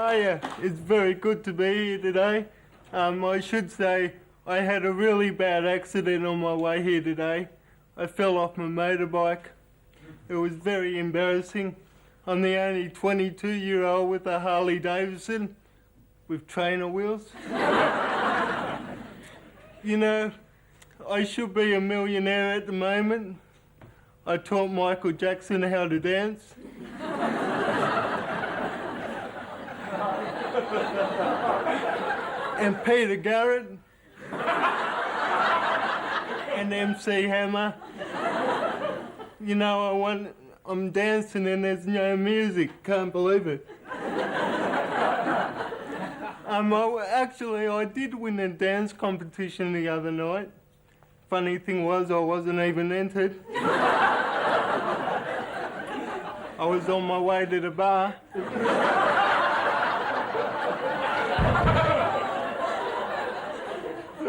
Hiya, it's very good to be here today. I should say I had a really bad accident on my way here today. I fell off my motorbike. It was very embarrassing. I'm the only 22-year-old with a Harley Davidson with trainer wheels. You know, I should be a millionaire at the moment. I taught Michael Jackson how to dance. And Peter Garrett. And MC Hammer. You know, I'm dancing and there's no music. Can't believe it. Actually, I did win a dance competition the other night. Funny thing was, I wasn't even entered. I was on my way to the bar.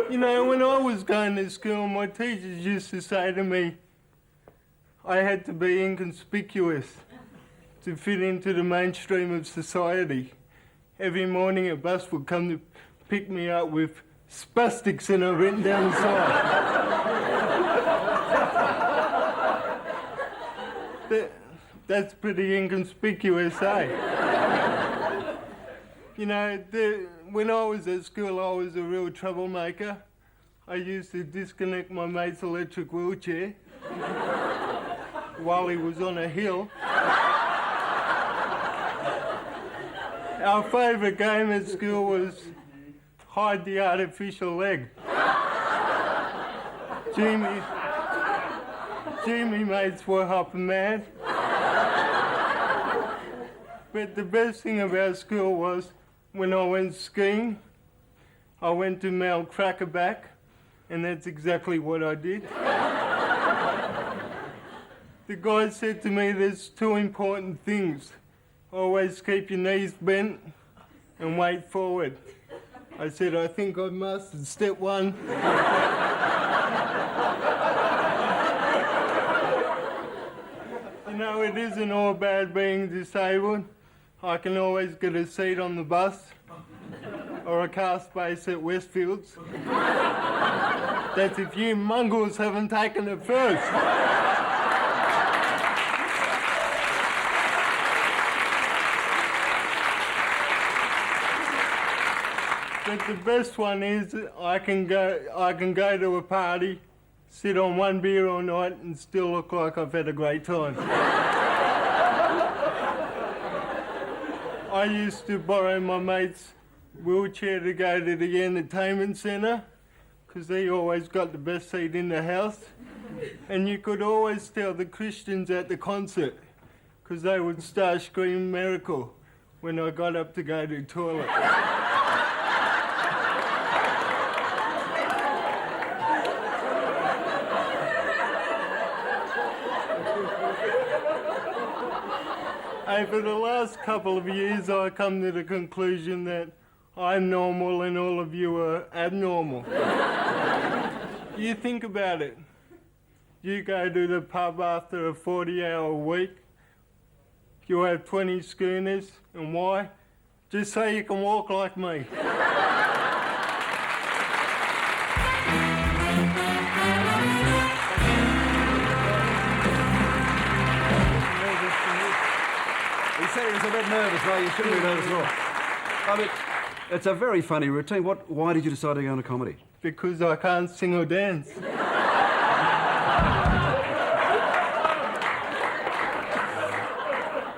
You know, when I was going to school, my teachers used to say to me, I had to be inconspicuous to fit into the mainstream of society. Every morning a bus would come to pick me up with spastics in it written down the side. That's pretty inconspicuous, eh? You know, when I was at school, I was a real troublemaker. I used to disconnect my mate's electric wheelchair while he was on a hill. Our favourite game at school was hide the artificial leg. Jimmy mates were hopping mad. But the best thing about school was when I went skiing, I went to Mount Crackerback, and that's exactly what I did. The guy said to me, there's two important things. Always keep your knees bent and wait forward. I said, I think I must, and step one. You know, it isn't all bad being disabled. I can always get a seat on the bus or a car space at Westfields. That's if you mongrels haven't taken it first. But the best one is I can go to a party, sit on one beer all night and still look like I've had a great time. I used to borrow my mate's wheelchair to go to the entertainment centre because he always got the best seat in the house. And you could always tell the Christians at the concert because they would start screaming miracle when I got up to go to the toilet. Over the last couple of years, I come to the conclusion that I'm normal and all of you are abnormal. You think about it. You go to the pub after a 40-hour week, you have 20 schooners, and why? Just so you can walk like me. He said he was a bit nervous, though. You shouldn't be nervous at all. I mean, it's a very funny routine. Why did you decide to go into comedy? Because I can't sing or dance.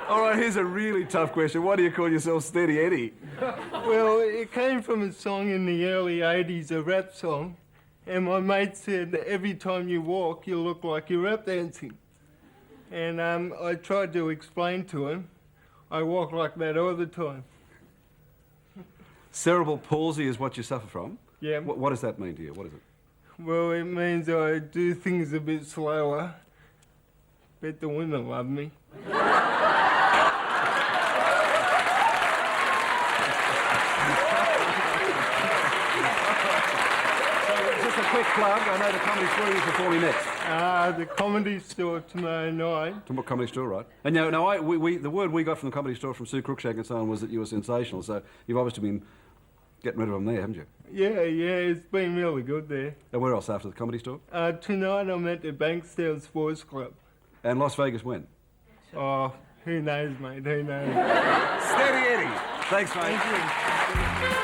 All right, here's a really tough question. Why do you call yourself Steady Eddy? Well, it came from a song in the early 80s, a rap song, and my mate said that every time you walk, you look like you're rap dancing. And I tried to explain to him, I walk like that all the time. Cerebral palsy is what you suffer from? Yeah. What does that mean to you? What is it? Well, it means I do things a bit slower. Bet the women love me. So just a quick plug. I know the Comedy Crew is performing next. The Comedy Store tomorrow night. From Comedy Store, right? And now, the word we got from the Comedy Store from Sue Cruikshank and so on was that you were sensational, so you've obviously been getting rid of them there, haven't you? Yeah, it's been really good there. And where else after the Comedy Store? Tonight I'm at the Bankstown Sports Club. And Las Vegas when? Oh, who knows, mate, who knows. Steady Eddie. Thanks, mate. Thank you.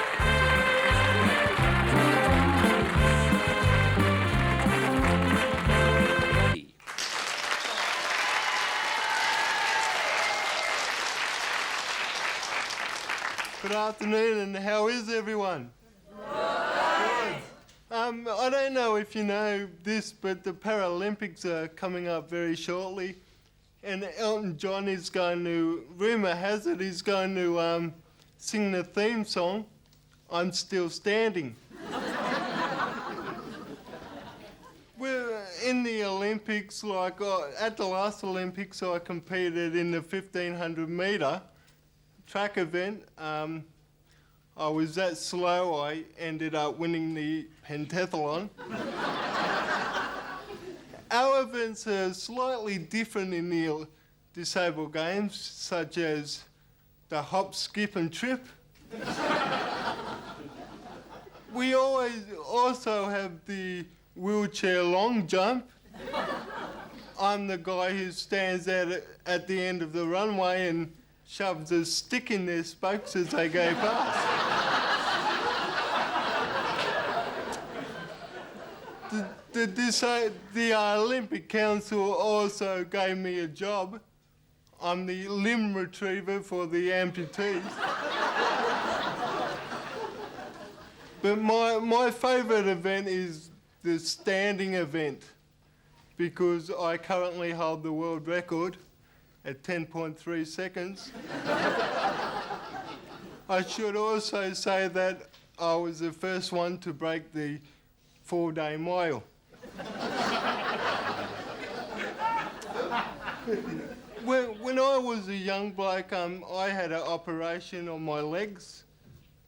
Good afternoon, and how is everyone? Good. I don't know if you know this, but the Paralympics are coming up very shortly, and Elton John is going to, rumour has it, he's going to sing the theme song, I'm Still Standing. We're in the Olympics, at the last Olympics I competed in the 1500 metre track event. I was that slow I ended up winning the pentathlon. Our events are slightly different in the disabled games, such as the hop, skip and trip. We always also have the wheelchair long jump. I'm the guy who stands at the end of the runway and shoves a stick in their spokes as they go past. The Olympic Council also gave me a job. I'm the limb retriever for the amputees. But my favourite event is the standing event, because I currently hold the world record at 10.3 seconds. I should also say that I was the first one to break the 4-day mile. When I was a young bloke, I had an operation on my legs.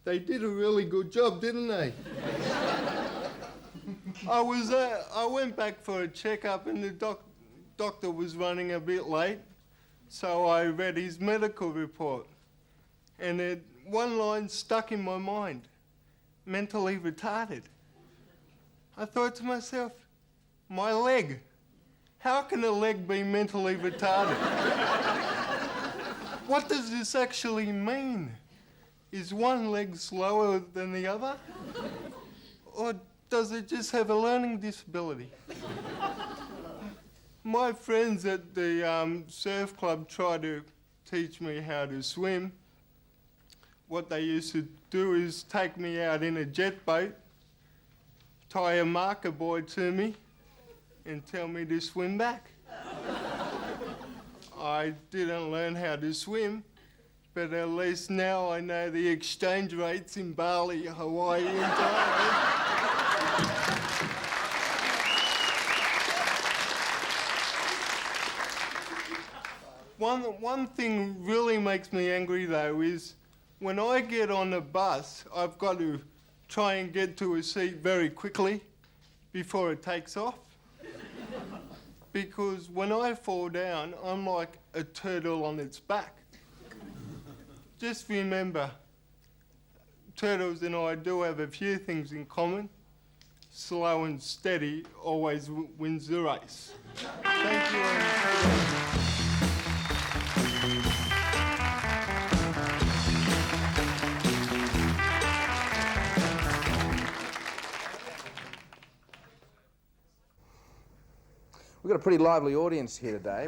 They did a really good job, didn't they? I went back for a checkup and the doctor was running a bit late. So I read his medical report, and one line stuck in my mind: mentally retarded. I thought to myself, my leg. How can a leg be mentally retarded? What does this actually mean? Is one leg slower than the other? Or does it just have a learning disability? My friends at the surf club try to teach me how to swim. What they used to do is take me out in a jet boat, tie a marker buoy to me, and tell me to swim back. I didn't learn how to swim, but at least now I know the exchange rates in Bali, Hawaii, and Thailand. One thing really makes me angry though is when I get on a bus, I've got to try and get to a seat very quickly before it takes off. Because when I fall down, I'm like a turtle on its back. Just remember, turtles and I do have a few things in common. Slow and steady always wins the race. Thank you. We've got a pretty lively audience here today.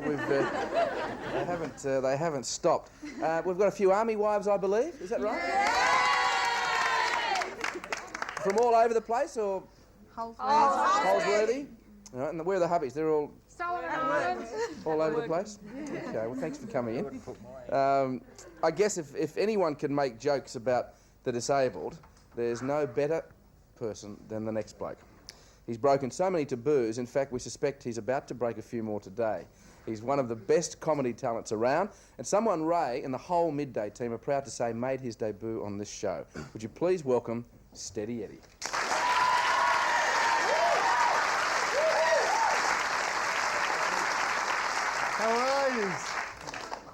They haven't stopped. We've got a few army wives, I believe. Is that right? Yeah! From all over the place, or Holsworthy? All right, and where are the hubbies? They're all all over the place. Okay. Well, thanks for coming in. I guess if anyone can make jokes about the disabled, there's no better person than the next bloke. He's broken so many taboos, in fact we suspect he's about to break a few more today. He's one of the best comedy talents around, and someone Ray and the whole Midday team are proud to say made his debut on this show. Would you please welcome Steady Eddie.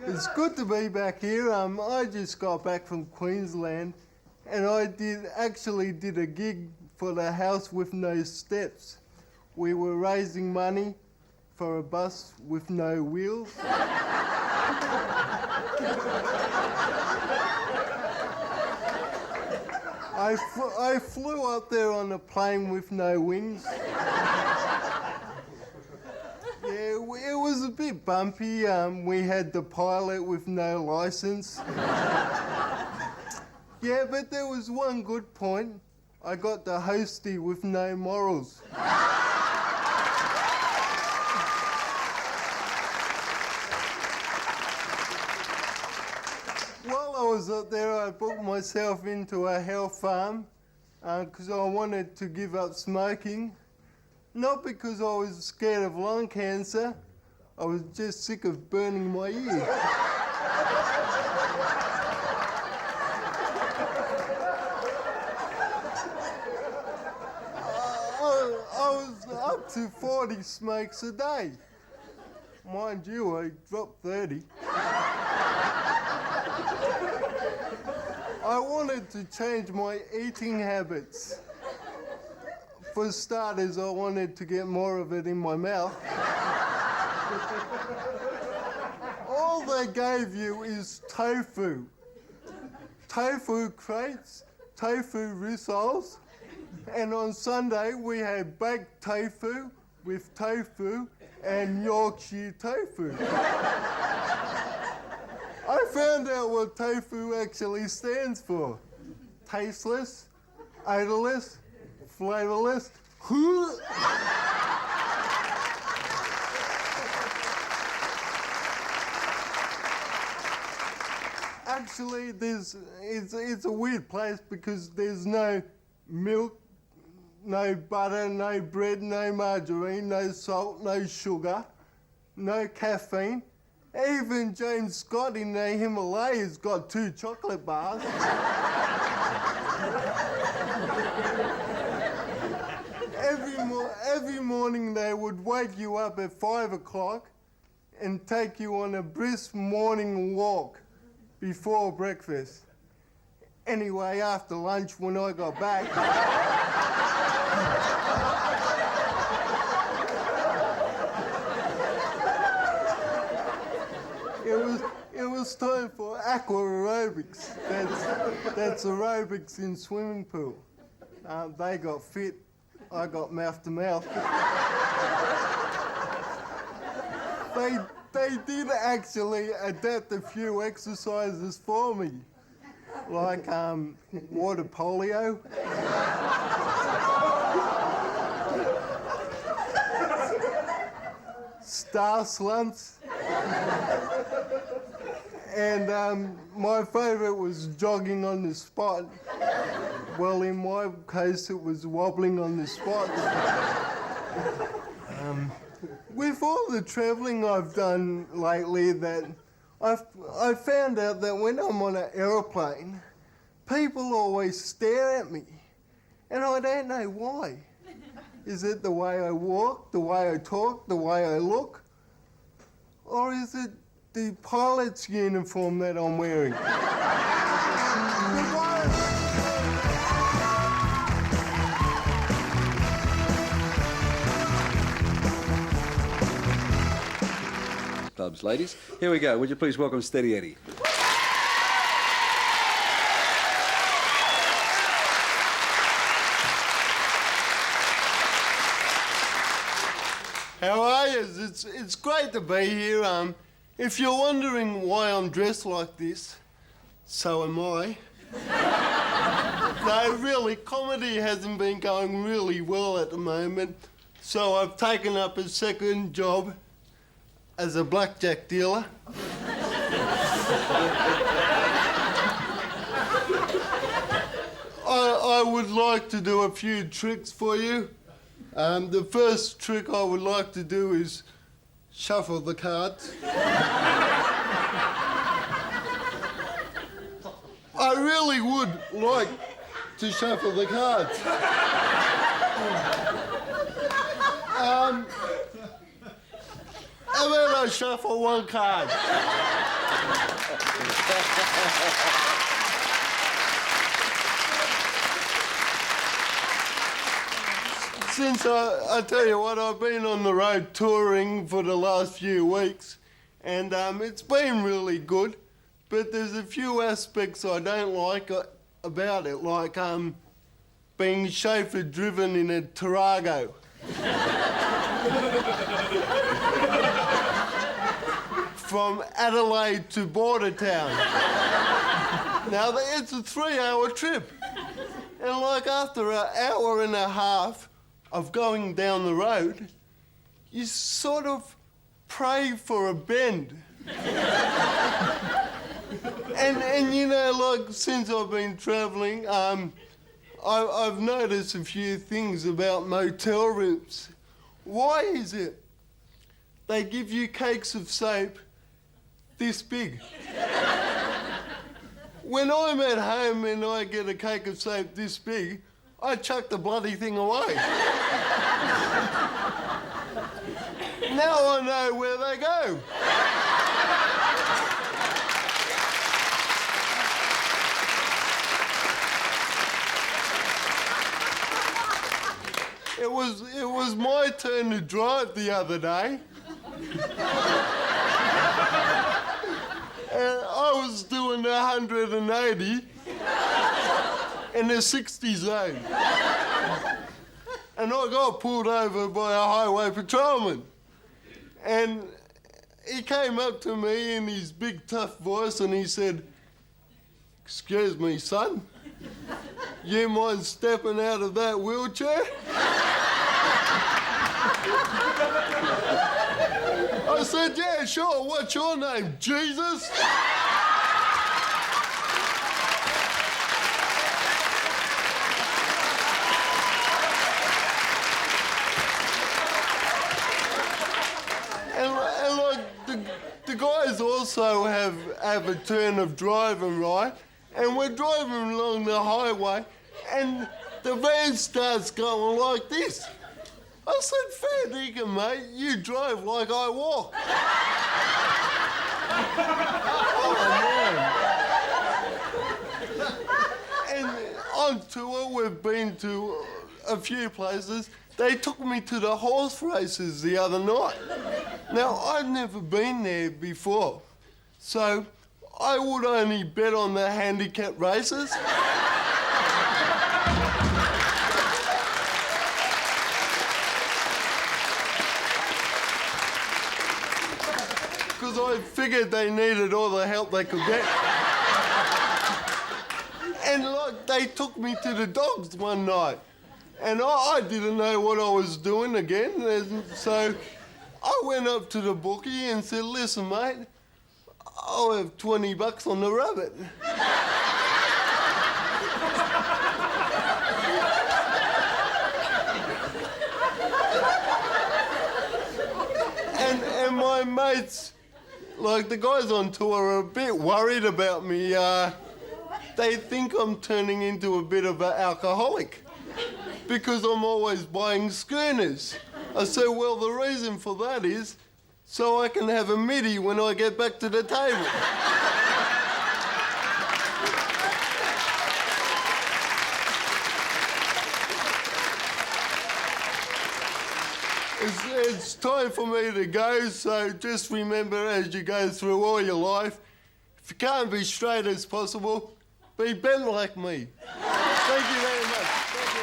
It's good to be back here. I just got back from Queensland, and I actually did a gig for the House with No Steps. We were raising money for a bus with no wheels. I flew up there on a plane with no wings. Yeah, it was a bit bumpy. We had the pilot with no license. Yeah, but there was one good point. I got the hostie with no morals. While I was up there, I booked myself into a health farm because I wanted to give up smoking. Not because I was scared of lung cancer, I was just sick of burning my ear. I was up to 40 smokes a day. Mind you, I dropped 30. I wanted to change my eating habits. For starters, I wanted to get more of it in my mouth. All they gave you is tofu. Tofu crates, tofu rissoles, and on Sunday we had baked tofu with tofu and Yorkshire tofu. I found out what tofu actually stands for. Tasteless, odorless, flavourless. Actually, it's a weird place because there's no milk, no butter, no bread, no margarine, no salt, no sugar, no caffeine. Even James Scott in the Himalayas got 2 chocolate bars. Every morning they would wake you up at 5 o'clock and take you on a brisk morning walk before breakfast. Anyway, after lunch when I got back, it was time for aqua aerobics. That's aerobics in swimming pool. They got fit. I got mouth to mouth. They did actually adapt a few exercises for me, like water polio. Star slumps. And my favourite was jogging on the spot. Well, in my case, it was wobbling on the spot. With all the travelling I've done lately, that I found out that when I'm on an aeroplane, people always stare at me, and I don't know why. Is it the way I walk, the way I talk, the way I look, or is it the pilot's uniform that I'm wearing? Clubs, ladies. Here we go. Would you please welcome Steady Eddy? How are you? It's great to be here. If you're wondering why I'm dressed like this, so am I. No, really, comedy hasn't been going really well at the moment, so I've taken up a second job as a blackjack dealer. I would like to do a few tricks for you. The first trick I would like to do is shuffle the cards. I really would like to shuffle the cards. How about I shuffle one card? Since I tell you what, I've been on the road touring for the last few weeks, and it's been really good, but there's a few aspects I don't like about it, like being chauffeur-driven in a Tarago. From Adelaide to Bordertown. Now, it's a 3-hour trip. And like after an hour and a half of going down the road, you sort of pray for a bend. and you know, like since I've been travelling, I've noticed a few things about motel rooms. Why is it they give you cakes of soap this big? When I'm at home and I get a cake of soap this big, I chuck the bloody thing away. Now I know where they go. It was my turn to drive the other day. And I was doing 180 in a 60 zone. And I got pulled over by a highway patrolman. And he came up to me in his big tough voice and he said, "Excuse me, son, you mind stepping out of that wheelchair?" I said, "Yeah, sure. What's your name, Jesus?" and like the guys also have a turn of driving, right? And we're driving along the highway, and the van starts going like this. I said, "Fair dinkum, mate, you drive like I walk." Oh, man. And on tour, we've been to a few places. They took me to the horse races the other night. Now, I'd never been there before, so I would only bet on the handicap races. Because I figured they needed all the help they could get. And like, they took me to the dogs one night. And I didn't know what I was doing again. And so I went up to the bookie and said, "Listen, mate, I'll have $20 on the rabbit." and my mates, like the guys on tour, are a bit worried about me. They think I'm turning into a bit of an alcoholic because I'm always buying schooners. I said, "Well, the reason for that is so I can have a middy when I get back to the table." It's time for me to go, so just remember as you go through all your life, if you can't be straight as possible, be bent like me. Thank you very much. Thank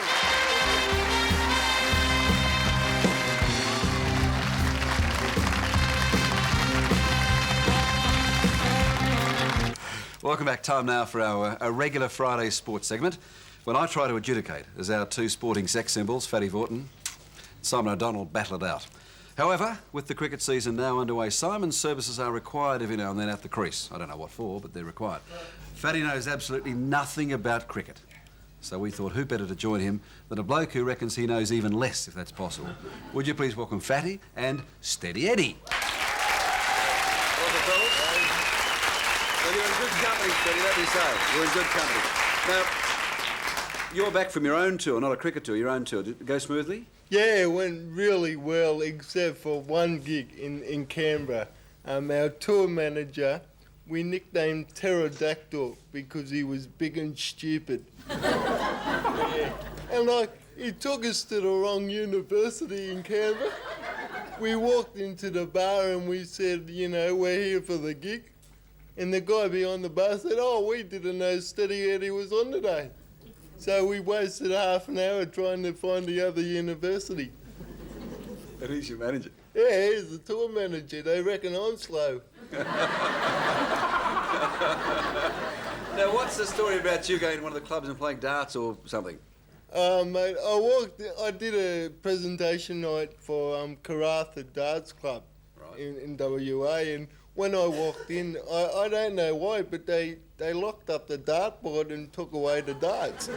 you. Welcome back. Time now for our regular Friday sports segment, when I try to adjudicate as our two sporting sex symbols, Fatty Vorton, Simon O'Donnell, battle it out. However, with the cricket season now underway, Simon's services are required every now and then at the crease. I don't know what for, but they're required. Fatty knows absolutely nothing about cricket. So we thought, who better to join him than a bloke who reckons he knows even less, if that's possible. Would you please welcome Fatty and Steady Eddy. Welcome, fellas. Well, you're in good company, Steady, let me say. You're in good company. Now, you're back from your own tour, not a cricket tour, your own tour. Did it go smoothly? Yeah, it went really well, except for one gig in Canberra. Our tour manager we nicknamed Pterodactyl because he was big and stupid. Yeah. And he took us to the wrong university in Canberra. We walked into the bar and we said, we're here for the gig. And the guy behind the bar said, oh, we didn't know Steady Eddy was on today. So we wasted half an hour trying to find the other university. And he's your manager? Yeah, he's the tour manager. They reckon I'm slow. Now, what's the story about you going to one of the clubs and playing darts or something? Mate, I did a presentation night for Karratha Darts Club in WA, and when I walked in, I don't know why, but they locked up the dartboard and took away the darts.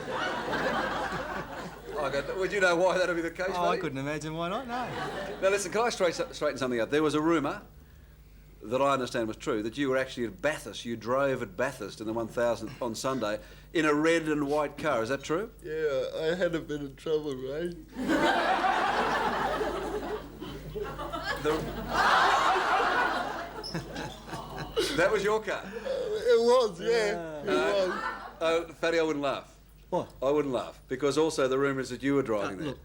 Would you know why that would be the case, Oh, buddy? I couldn't imagine why not, no. Now, listen, can I straighten something out? There was a rumour that I understand was true, that you were actually at Bathurst. You drove at Bathurst in the 1000 on Sunday in a red and white car. Is that true? Yeah, I had a bit of trouble, right? That was your car? It was, yeah. It was. Oh, Fatty, I wouldn't laugh. What? I wouldn't laugh, because also the rumour is that you were driving there. Look,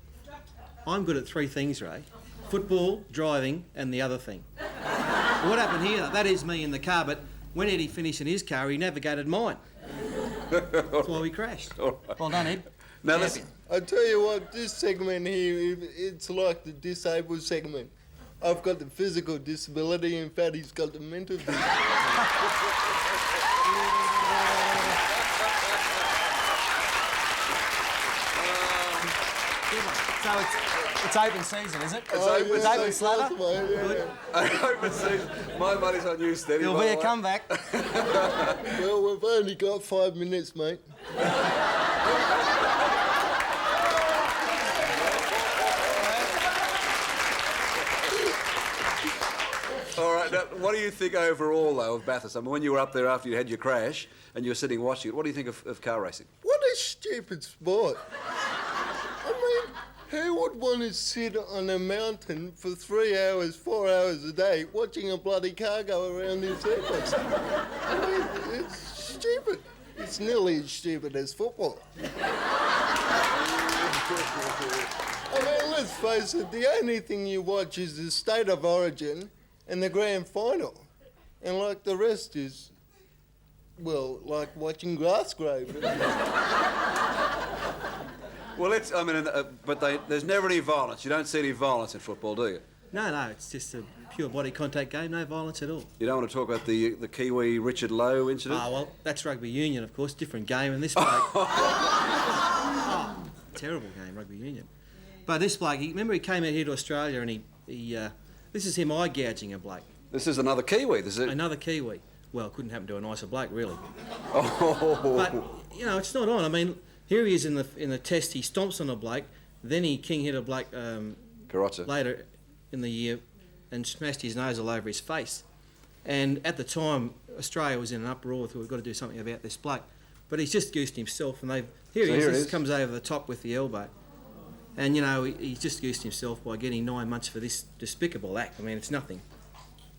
I'm good at three things, Ray. Football, driving, and the other thing. What happened here, that is me in the car, but when Eddie finished in his car, he navigated mine. That's why we crashed. All right. Well done, Ed. Now listen, I tell you what, this segment here, it's like the disabled segment. I've got the physical disability and Fatty's got the mental disability. So it's open season, is it? It's open slather? open season. My money's on you, Steady. There'll be a comeback. Well, we've only got 5 minutes, mate. All right, now, what do you think overall, though, of Bathurst? I mean, when you were up there after you had your crash and you were sitting watching it, what do you think of car racing? What a stupid sport. I mean, who would want to sit on a mountain for 3 hours, 4 hours a day watching a bloody car go around in circles? I mean, it's stupid. It's nearly as stupid as football. I mean, let's face it, the only thing you watch is the State of Origin and the grand final. And like the rest is, well, like watching grass grow. Well, there's never any violence. You don't see any violence in football, do you? No, it's just a pure body contact game, no violence at all. You don't want to talk about the Kiwi Richard Lowe incident? Oh, well, that's rugby union, of course, different game, and this bloke... oh, terrible game, rugby union. But this bloke, remember he came out here to Australia and he this is him eye-gouging a bloke. This is another Kiwi, this is... Another Kiwi. Well, couldn't happen to a nicer bloke, really. Oh. But, it's not on. I mean, here he is in the test, he stomps on a bloke, then he king-hit a bloke Karratha. later in the year and smashed his nose all over his face. And at the time, Australia was in an uproar, thought we've got to do something about this bloke. But he's just goosed himself, and he comes over the top with the elbow. And, he's just goosed himself by getting 9 months for this despicable act. I mean, it's nothing.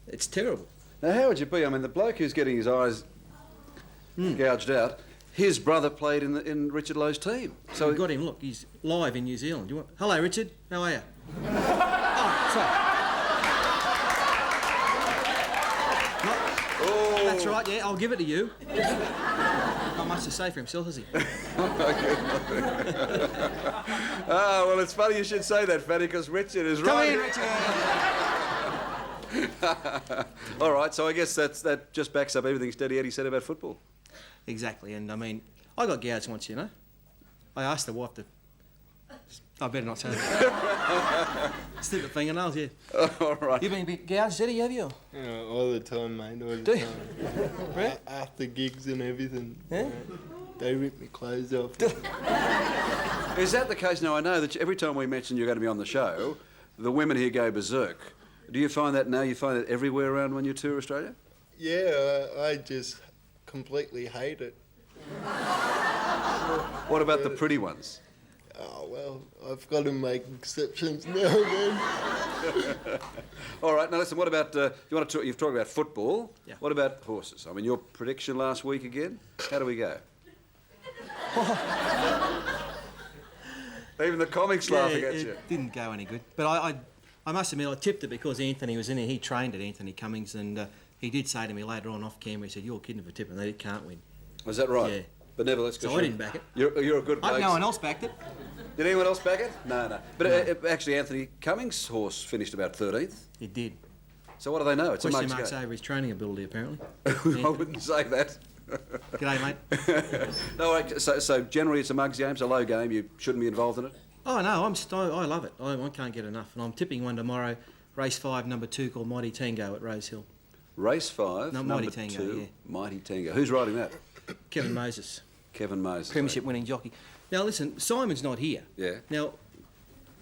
It's terrible. Now, how would you be? I mean, the bloke who's getting his eyes gouged out, his brother played in Richard Lowe's team. So we've got him, look, he's live in New Zealand. Hello, Richard, how are you? Oh, sorry. No, that's right, yeah, I'll give it to you. Not much to say for himself, has he? Well, it's funny you should say that, Fatty, because Richard is Come right. in, Richard. All right, so I guess that just backs up everything Steady Eddy said about football. Exactly, and I mean, I got gouged once, I asked the wife to... I better not say that. Snip the fingernails, yeah. All right. You been gouged, Eddie, have you? All the time, mate, all the Do you? time. Really? After gigs and everything. Yeah? They rip my clothes off. Is that the case? Now, I know that every time we mention you're going to be on the show, the women here go berserk. Do you find that now? You find it everywhere around when you tour Australia? Yeah, I just completely hate it. What about the pretty ones? Oh, well, I've got to make exceptions now and then. All right, now listen, what about, you've talked about football. Yeah. What about horses? I mean, your prediction last week again? How do we go? Even the comics laughing at you. It didn't go any good. But I must admit, I tipped it because Anthony was in it. He trained at Anthony Cummings, and he did say to me later on off camera, he said, "You're kidding for tipping that, it can't win." Was that right? Yeah. But nevertheless, So I didn't back it. You're a good bloke. No one else backed it. Did anyone else back it? No. But actually, Anthony Cummings' horse finished about 13th. It did. So what do they know? It's Question a mug's marks game. over his training ability, apparently. I wouldn't say that. G'day, mate. No, so generally it's a mug's game, it's a low game. You shouldn't be involved in it. Oh, no, I love it. I can't get enough. And I'm tipping one tomorrow, race 5, number 2, called Mighty Tango at Rose Hill. Race 5, No, number Mighty Tango, 2, yeah. Mighty Tango. Who's riding that? Kevin Moses, Kevin Moses. premiership winning jockey. Now, listen, Simon's not here. Yeah. Now,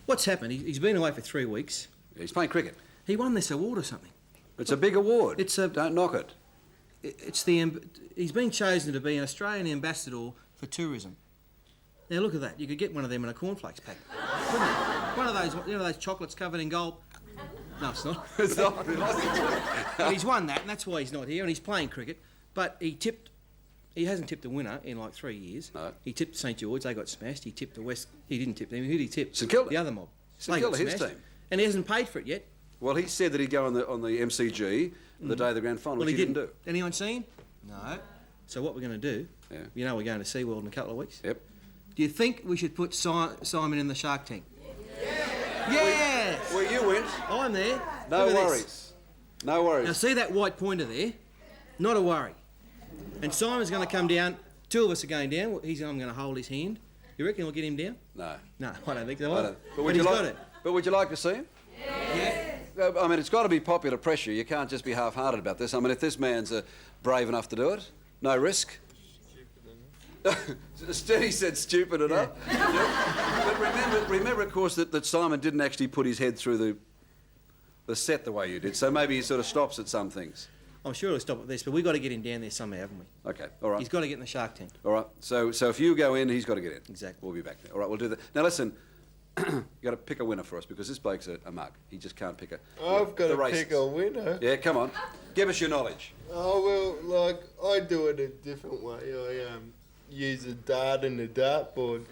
what's happened? He's been away for 3 weeks. He's playing cricket. He won this award or something. It's a big award. Don't knock it. He's been chosen to be an Australian ambassador for tourism. Now look at that. You could get one of them in a cornflakes pack. Couldn't you? One of those, those chocolates covered in gold. No, it's not. It's not. But he's won that, and that's why he's not here. And he's playing cricket. But he hasn't tipped a winner in like 3 years. No. He tipped St George. They got smashed. He tipped the West. He didn't tip them. Who did he tip? St Kilda. The other mob. St They got Kilda, his smashed. team. And he hasn't paid for it yet. Well, he said that he'd go on the MCG the day of the grand final, Well, which he didn't do. Anyone seen? No. So what we're going to do? Yeah. You know we're going to SeaWorld in a couple of weeks. Yep. Do you think we should put Simon in the Shark Tank? Yes! Well, you went. I'm there. No Look at worries. this. No worries. Now see that white pointer there? Not a worry. And Simon's going to come down. 2 of us are going down. I'm going to hold his hand. You reckon we'll get him down? No. No, I don't think so. I don't. But he's got it. But would you like to see him? Yeah. I mean, it's got to be popular pressure. You can't just be half-hearted about this. I mean, if this man's brave enough to do it, no risk. Steady said stupid enough. Yeah. But remember, of course, that Simon didn't actually put his head through the set the way you did, so maybe he sort of stops at some things. I'm sure he'll stop at this, but we've got to get him down there somehow, haven't we? Okay, all right. He's got to get in the Shark Tank. All right, so if you go in, he's got to get in. Exactly. We'll be back there. All right, we'll do that. Now, listen, you got to pick a winner for us, because this bloke's a mug. He just can't pick I've got the to races. pick a winner. Yeah, come on. Give us your knowledge. Oh, well, like, I do it a different way. I use a dart and a dartboard.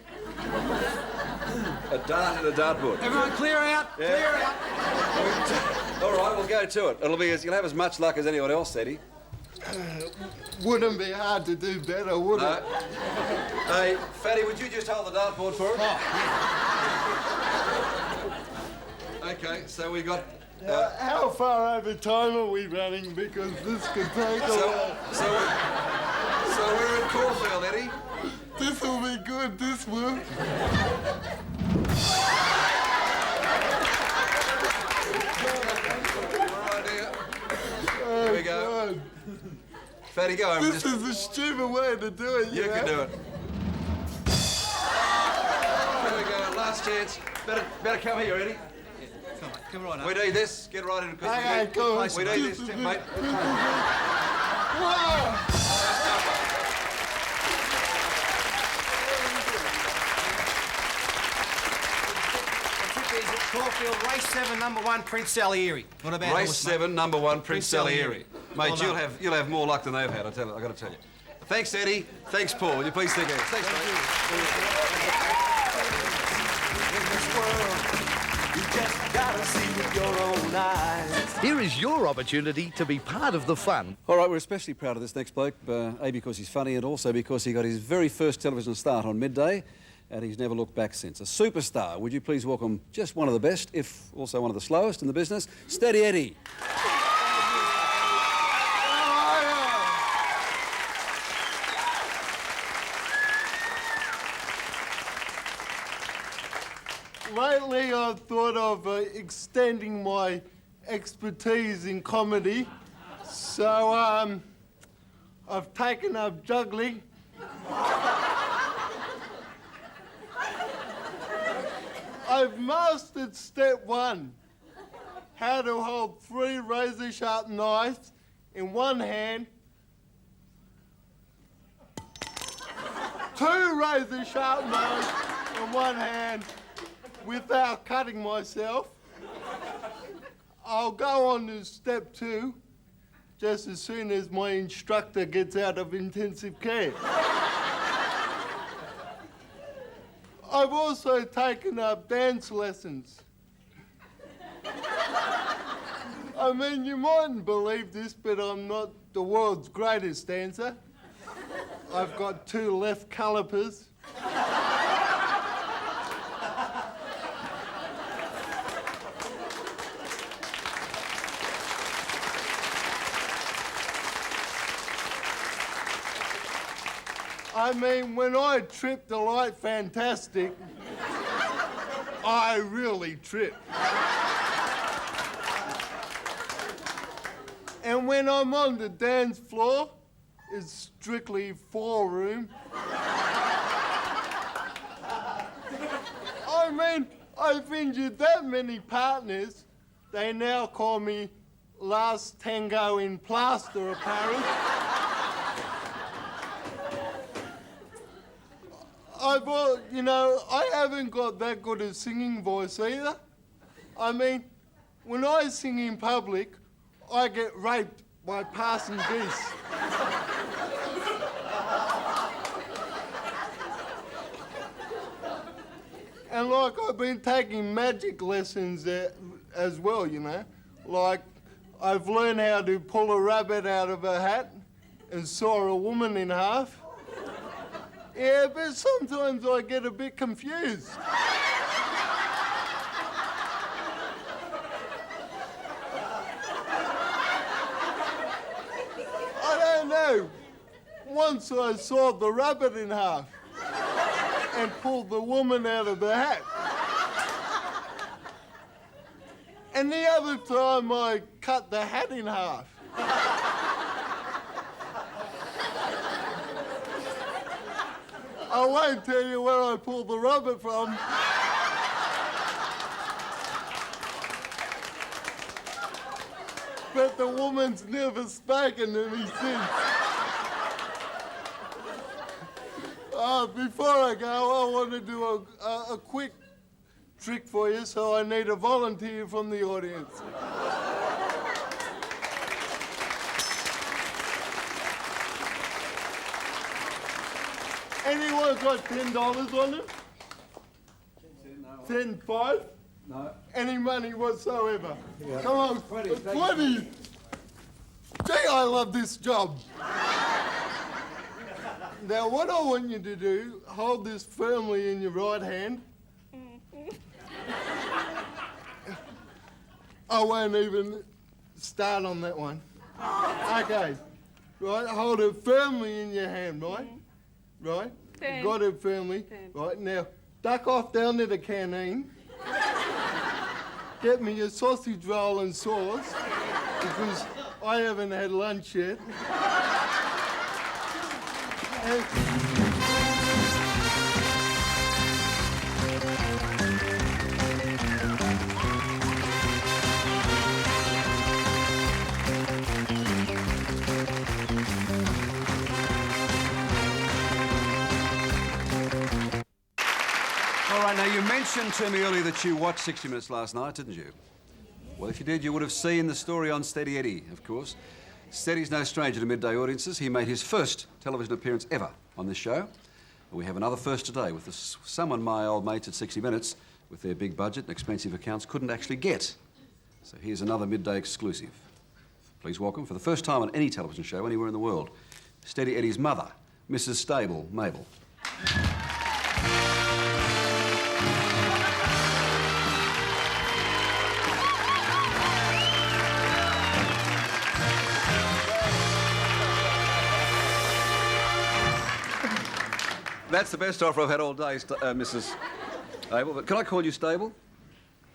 A dart and a dartboard. Everyone clear out. Yeah. Clear out. All right, we'll go to it. You'll have as much luck as anyone else, Eddie. Wouldn't be hard to do better, would No. it? Hey, Fatty, would you just hold the dartboard for us? Okay, so we got... How far over time are we running? Because this could take a while. So we're at Caulfield, Eddie. This will be good, this will. Right here. Here we go. God. Fatty, go over. This is a stupid way to do it, You know? can do it. Here we go, last chance. Better come here, Eddie. Come right up. We need this. Get right in. Okay, go on. We need this, mate. Wow. Caulfield, race 7, number 1, Prince Salieri. What about Race horse, mate? 7, number 1, Prince Prince Salieri. Salieri. Mate, Well you'll have more luck than they've had, I've got to tell you. Thanks, Eddie. Thanks, Paul. Will you please take care? Thanks, mate. Here is your opportunity to be part of the fun. All right, we're especially proud of this next bloke, A, because he's funny, and also because he got his very first television start on Midday, and he's never looked back since. A superstar. Would you please welcome just one of the best, if also one of the slowest in the business, Steady Eddy. Lately, I've thought of extending my expertise in comedy, so I've taken up juggling. I've mastered step 1, how to hold 3 razor-sharp knives in one hand, 2 razor-sharp knives in one hand, without cutting myself. I'll go on to step 2 just as soon as my instructor gets out of intensive care. I've also taken up dance lessons. I mean, you mightn't believe this, but I'm not the world's greatest dancer. I've got 2 left calipers. I mean, when I trip the light fantastic, I really trip. And when I'm on the dance floor, it's strictly 4-room. I mean, I've injured that many partners, they now call me Last Tango in Plaster of Paris. I haven't got that good a singing voice either. I mean, when I sing in public, I get raped by passing geese. And like, I've been taking magic lessons as well, you know. Like, I've learned how to pull a rabbit out of a hat and saw a woman in half. Yeah, but sometimes I get a bit confused. I don't know. Once I sawed the rabbit in half and pulled the woman out of the hat. And the other time I cut the hat in half. I won't tell you where I pulled the rabbit from. But the woman's never spoken to me since. Before I go, I want to do a quick trick for you, so I need a volunteer from the audience. Anyone's got $10 on them? 10, 5? No. Any money whatsoever? Yeah. Come on, 20. 20. Gee, I love this job. Now, what I want you to do, hold this firmly in your right hand. I won't even start on that one. Okay. Right, hold it firmly in your hand, right? Right? You got it firmly. Right, now, duck off down to the canteen. Get me a sausage roll and sauce, because I haven't had lunch yet. All right, now you mentioned to me earlier that you watched 60 Minutes last night, didn't you? Well, if you did, you would have seen the story on Steady Eddy, of course. Steady's no stranger to midday audiences. He made his first television appearance ever on this show. We have another first today with someone my old mates at 60 Minutes, with their big budget and expensive accounts, couldn't actually get. So here's another midday exclusive. Please welcome, for the first time on any television show anywhere in the world, Steady Eddy's mother, Mrs. Stable Mabel. That's the best offer I've had all day, Mrs. Abel. But can I call you Stable?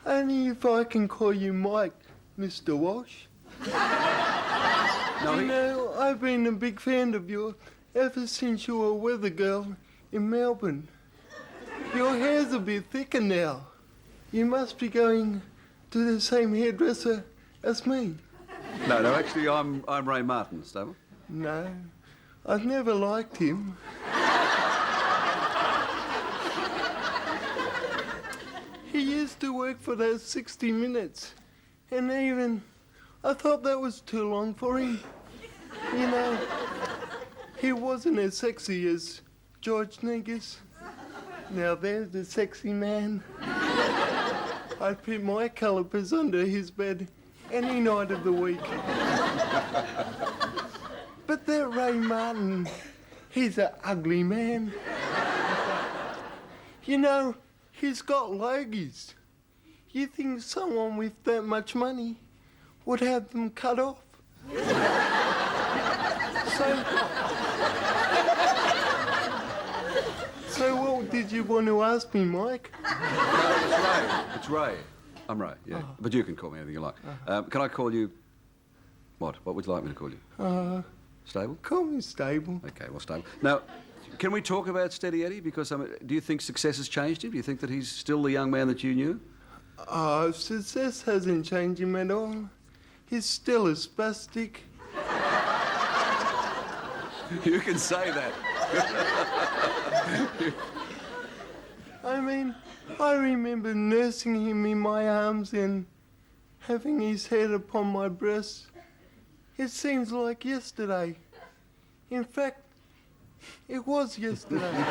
Only if I can call you Mike, Mr. Walsh. No, You know, I've been a big fan of yours ever since you were a weather girl in Melbourne. Your hair's a bit thicker now. You must be going to the same hairdresser as me. No, actually, I'm Ray Martin, Stable. No, I've never liked him. He used to work for those 60 Minutes, and even I thought that was too long for him. You know, he wasn't as sexy as George Negus. Now there's the sexy man. I'd put my calipers under his bed any night of the week. But that Ray Martin, he's an ugly man. You know, he's got logies. You think someone with that much money would have them cut off? So what did you want to ask me, Mike? No, it's Ray. It's Ray. I'm Ray, yeah. Oh. But you can call me anything you like. Can I call you... What? What would you like me to call you? Stable? Call me Stable. Okay, well, Stable. Now, can we talk about Steady Eddie? Because, do you think success has changed him? Do you think that he's still the young man that you knew? Success hasn't changed him at all. He's still a spastic. You can say that. I mean, I remember nursing him in my arms and having his head upon my breast. It seems like yesterday. In fact, it was yesterday.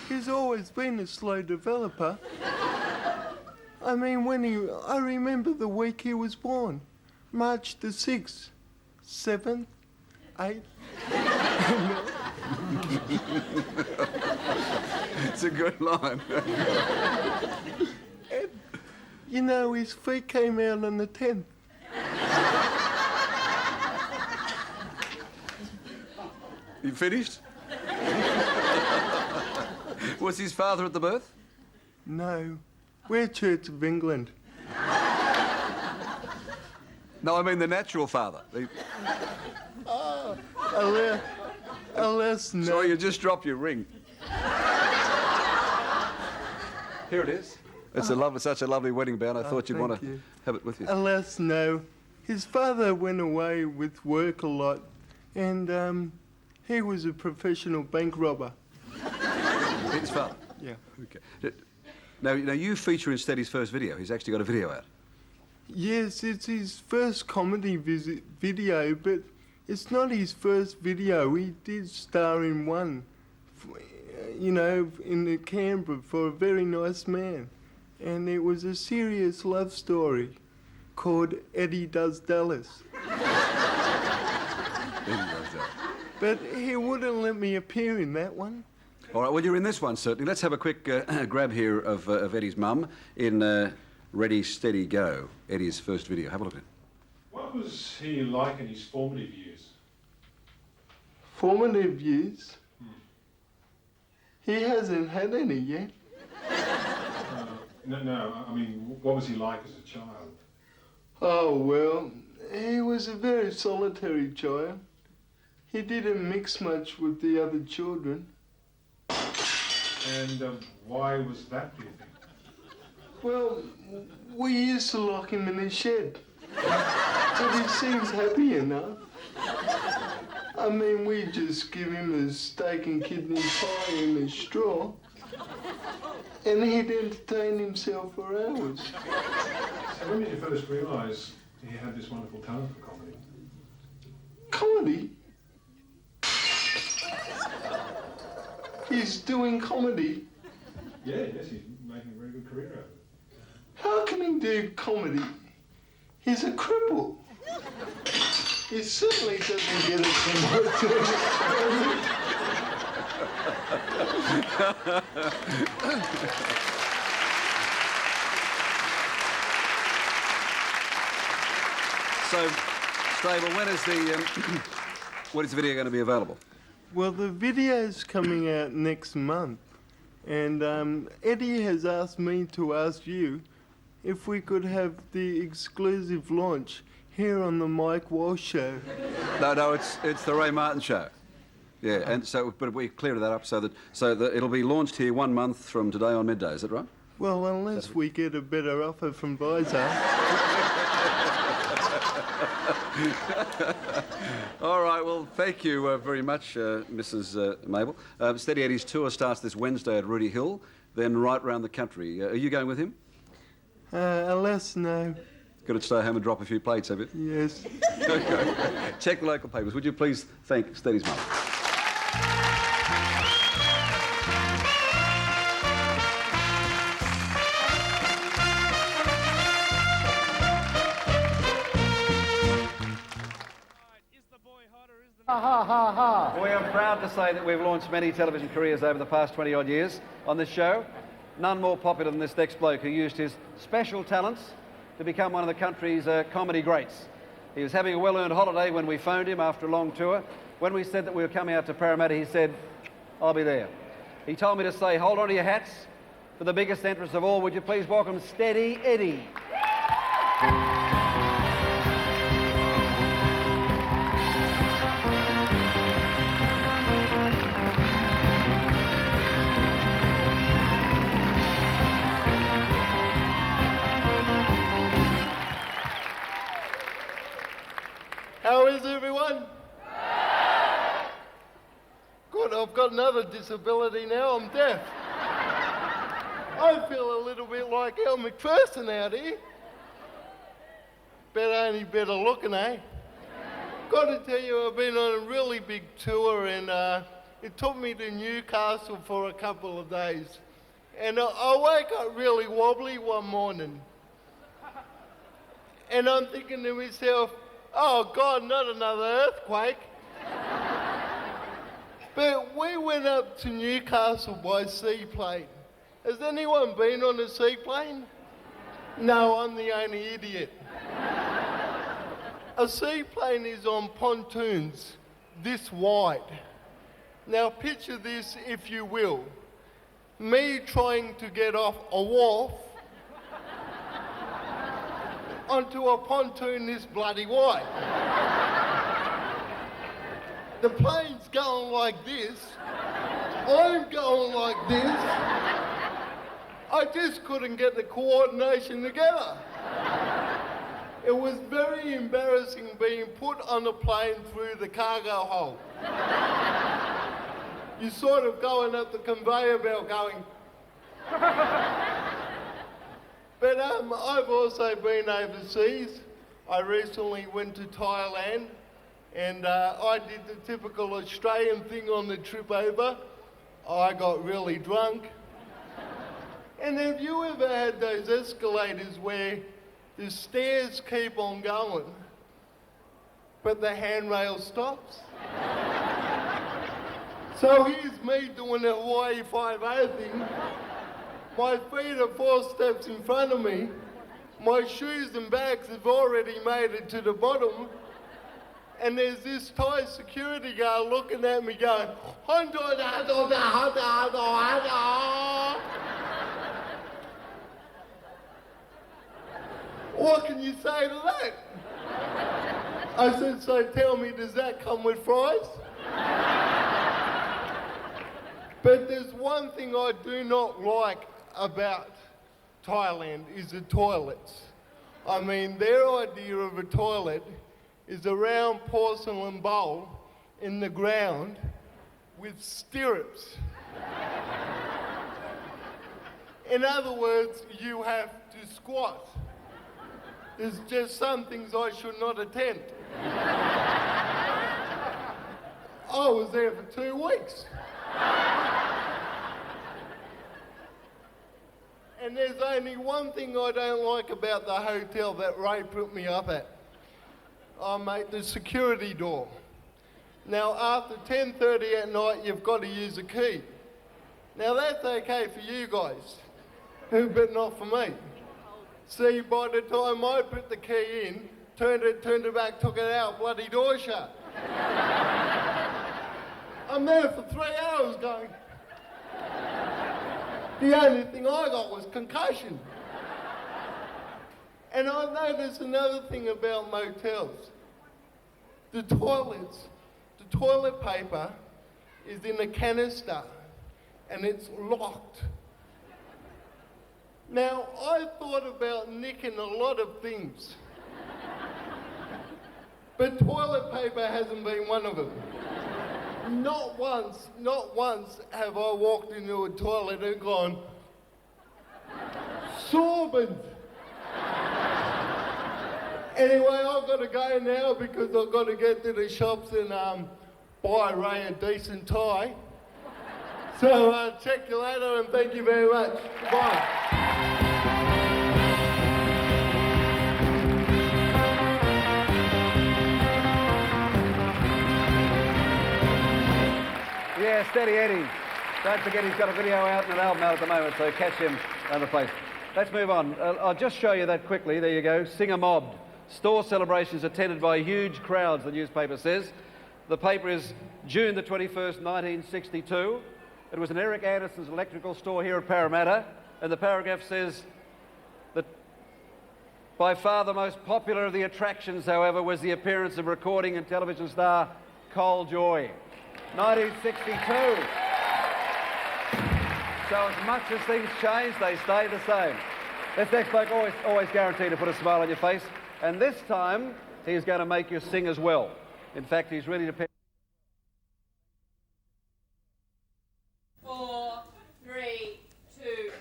He's always been a slow developer. I mean, I remember the week he was born. March the 6th, 7th, 8th. It's a good line. And, you know, his feet came out on the 10th. You finished? Was his father at the birth? No, we're Church of England. No, I mean the natural father. Alas, no. Sorry, you just dropped your ring. Here it is. It's such a lovely wedding band. I thought you'd want thank to you. have it with you. Alas, no. His father went away with work a lot, and he was a professional bank robber. His father? Yeah. Okay. Now, you feature in Steady's first video. He's actually got a video out. Yes, it's his first comedy video, but it's not his first video. He did star in one, you know, in the Canberra for a very nice man. And it was a serious love story called Eddy Does Dallas. But he wouldn't let me appear in that one. All right, well, you're in this one, certainly. Let's have a quick grab here of Eddie's mum in Ready, Steady, Go, Eddie's first video. Have a look at it. What was he like in his formative years? Formative years? He hasn't had any yet. No, I mean, what was he like as a child? Oh, well, he was a very solitary child. He didn't mix much with the other children. And why was that, do you think? Well, we used to lock him in his shed. But he seems happy enough. I mean, we just give him a steak and kidney pie in a straw, and he'd entertain himself for hours. So when did you first realise he had this wonderful talent for comedy? Comedy? He's doing comedy. Yes, he's making a very good career out of it. How can he do comedy? He's a cripple. He certainly doesn't get it from So, Stable, when is the video going to be available? Well, the video's coming out next month, and Eddy has asked me to ask you if we could have the exclusive launch here on the Mike Walsh Show. No, it's the Ray Martin Show. Yeah, and so, but we cleared that up so that it'll be launched here 1 month from today on Midday. Is that right? Well, unless we get a better offer from Visor. All right, well, thank you very much, Mrs. Mabel. Steady Eddie's tour starts this Wednesday at Rudy Hill, then right round the country. Are you going with him? Alas, no. Got to stay home and drop a few plates, have you? Yes. Okay. Check the local papers. Would you please thank Steady's mum? We are proud to say that we've launched many television careers over the past 20-odd years on this show. None more popular than this next bloke who used his special talents to become one of the country's comedy greats. He was having a well-earned holiday when we phoned him after a long tour. When we said that we were coming out to Parramatta, he said, "I'll be there." He told me to say, "Hold on to your hats." For the biggest entrance of all, would you please welcome Steady Eddy. How is everyone? Good, I've got another disability now, I'm deaf. I feel a little bit like Al McPherson out here. But only better looking, eh? Got to tell you, I've been on a really big tour and it took me to Newcastle for a couple of days. And I woke up really wobbly one morning. And I'm thinking to myself, oh God, not another earthquake. But we went up to Newcastle by seaplane. Has anyone been on a seaplane? No, I'm the only idiot. A seaplane is on pontoons this wide. Now picture this, if you will. Me trying to get off a wharf onto a pontoon this bloody wide. The plane's going like this. I'm going like this. I just couldn't get the coordination together. It was very embarrassing being put on a plane through the cargo hold. You're sort of going up the conveyor belt going... But I've also been overseas. I recently went to Thailand and I did the typical Australian thing on the trip over. I got really drunk. And have you ever had those escalators where the stairs keep on going, but the handrail stops? So here's me doing the Hawaii 5-0 thing. My feet are 4 steps in front of me. My shoes and bags have already made it to the bottom. And there's this Thai security guard looking at me going, what can you say to that? I said, so tell me, does that come with fries? But there's one thing I do not like about Thailand is the toilets. I mean, their idea of a toilet is a round porcelain bowl in the ground with stirrups. In other words, you have to squat. There's just some things I should not attempt. I was there for 2 weeks. And there's only one thing I don't like about the hotel that Ray put me up at. Oh, mate, the security door. Now, after 10:30 at night, you've got to use a key. Now, that's okay for you guys, but not for me. See, by the time I put the key in, turned it back, took it out, bloody door shut. I'm there for 3 hours going... The only thing I got was concussion. And I've noticed another thing about motels. The toilets, the toilet paper is in a canister and it's locked. Now, I thought about nicking a lot of things, but toilet paper hasn't been one of them. Not once have I walked into a toilet and gone, sorbent. Anyway, I've got to go now because I've got to get to the shops and buy Ray a decent tie. So check you later and thank you very much. Bye. Yeah, steady Eddie. Don't forget he's got a video out and an album out at the moment, so catch him around the place. Let's move on. I'll just show you that quickly. There you go. Singer mobbed. Store celebrations attended by huge crowds, the newspaper says. The paper is June the 21st, 1962. It was in Eric Anderson's electrical store here at Parramatta, and the paragraph says that by far the most popular of the attractions, however, was the appearance of recording and television star Cole Joy. 1962. So as much as things change, they stay the same. This next bloke always guaranteed to put a smile on your face, and this time he's going to make you sing as well. In fact, he's really dependent. 4, 3, 2.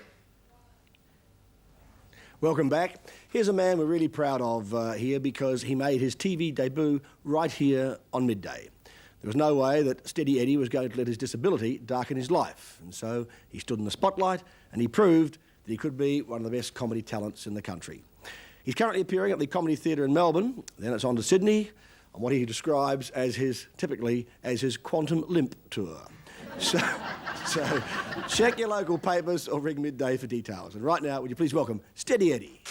Welcome back. Here's a man we're really proud of here because he made his TV debut right here on Midday. There was no way that Steady Eddie was going to let his disability darken his life, and so he stood in the spotlight and he proved that he could be one of the best comedy talents in the country. He's currently appearing at the Comedy Theatre in Melbourne, then it's on to Sydney on what he describes as typically as his Quantum Limp tour. So check your local papers or ring Midday for details. And right now, would you please welcome Steady Eddie.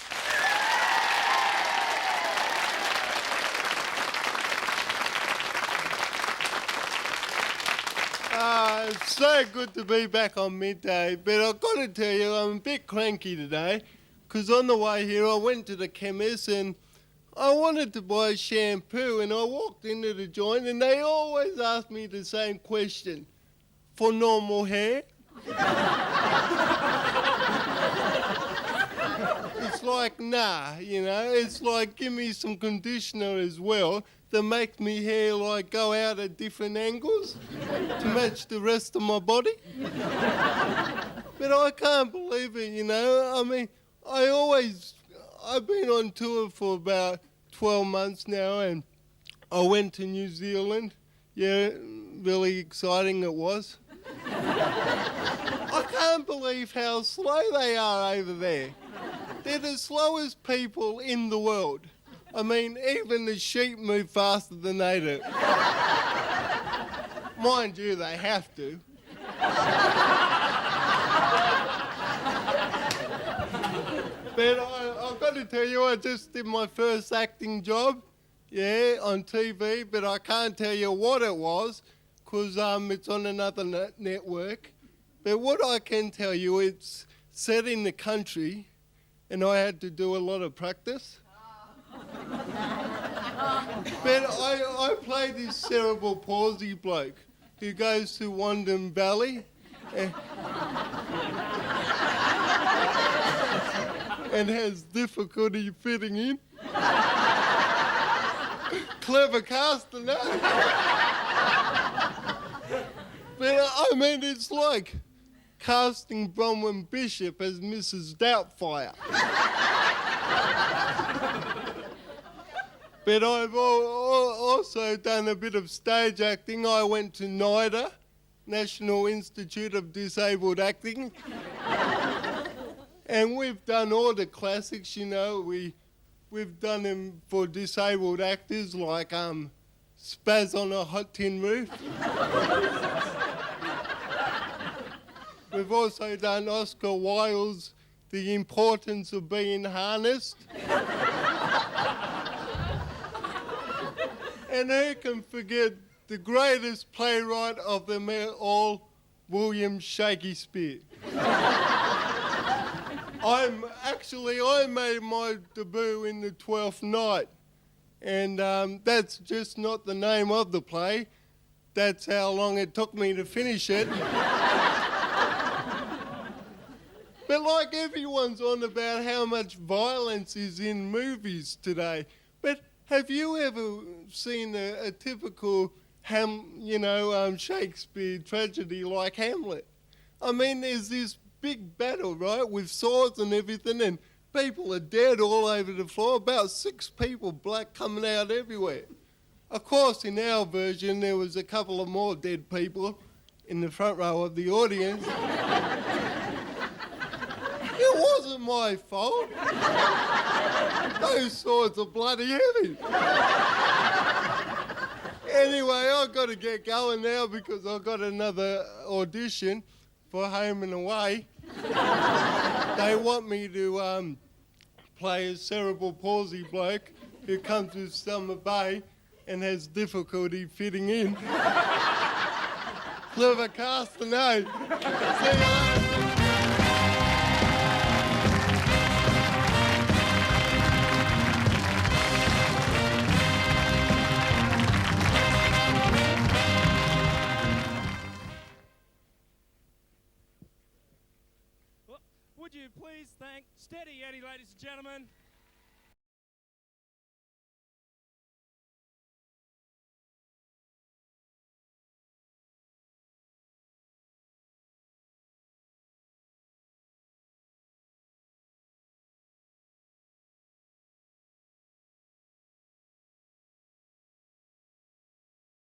It's so good to be back on Midday, but I've got to tell you, I'm a bit cranky today, because on the way here I went to the chemist and I wanted to buy shampoo, and I walked into the joint and they always ask me the same question: for normal hair? It's like, nah, you know, it's like, give me some conditioner as well that makes me hair like go out at different angles to match the rest of my body. But I can't believe it, you know. I mean, I've been on tour for about 12 months now, and I went to New Zealand. Yeah, really exciting it was. I can't believe how slow they are over there. They're the slowest people in the world. I mean, even the sheep move faster than they do. Mind you, they have to. But I've got to tell you, I just did my first acting job, yeah, on TV, but I can't tell you what it was, because it's on another network. But what I can tell you, it's set in the country, and I had to do a lot of practice. But I played this cerebral palsy bloke who goes to Wandam Valley and has difficulty fitting in. Clever casting, no? But I mean, it's like casting Bronwyn Bishop as Mrs. Doubtfire. But I've also done a bit of stage acting. I went to NIDA, National Institute of Disabled Acting. And we've done all the classics, you know. We've done them for disabled actors like Spaz on a Hot Tin Roof. We've also done Oscar Wilde's The Importance of Being Harnessed. And who can forget the greatest playwright of them all, William Shakespeare. I made my debut in The Twelfth Night, and that's just not the name of the play. That's how long it took me to finish it. But like everyone's on about how much violence is in movies today, but have you ever seen a typical Shakespeare tragedy like Hamlet? I mean, there's this big battle, right, with swords and everything, and people are dead all over the floor, about 6 people, blood coming out everywhere. Of course, in our version, there was a couple of more dead people in the front row of the audience. It wasn't my fault. Those swords are bloody heavy. Anyway, I've got to get going now because I've got another audition for Home and Away. They want me to play a cerebral palsy bloke who comes to Summer Bay and has difficulty fitting in. Clever cast tonight. See you later. Would you please thank Steady Eddy, ladies and gentlemen.